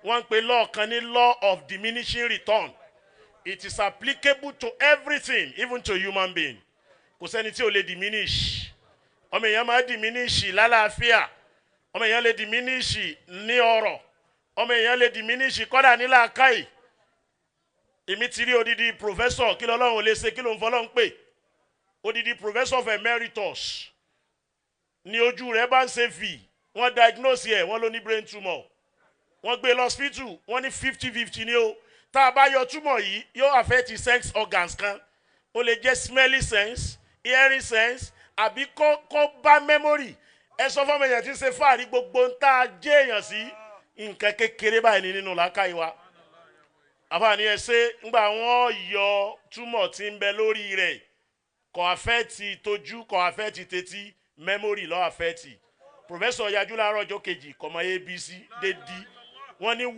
One pe law kan ní law of diminishing return. It is applicable to everything, even to human being. Kò sẹ́ni tí ò lè diminish. Ọmọ èèyàn máa diminish lálàáfíà. Ọmọ èèyàn lè diminish ní ọrọ̀. Ọmọ èèyàn lè diminish kódà ní làákàyè. Èmi ti rí odidi professor kí lọ́lọ́run lè ṣe kí ló ń fọlọ́run pè. Odidi professor of emeritus. Ní ojú rẹ̀ bá ń ṣe fì. Wọ́n diagnose ẹ̀ wọ́n ló ní brain tumor. Wọ́n gbé lọ hospital wọ́n ní 50-50 ni o. Tá a bá yọ tumor yìí yóò affect sex organs kan. Ó lè jẹ́ smelling sense, hearing sense, àbí kó bá memory. Ẹ sọ fún mi èèyàn tí ń ṣe fáàrí gbogbo ń tá a jẹ́ èèyàn sí nǹkan kékeré báyìí nínú làákàyè wa. Àfààní ẹ ṣe ńgbà wọ́n yọ tumor tí ń bẹ lórí rẹ̀ kò affect tójú kò affect tètí memory ló affect. Professor Yaju láàárọ̀ ọjọ́ kejì kọ̀mọ̀ ABC dé D wọ́n ní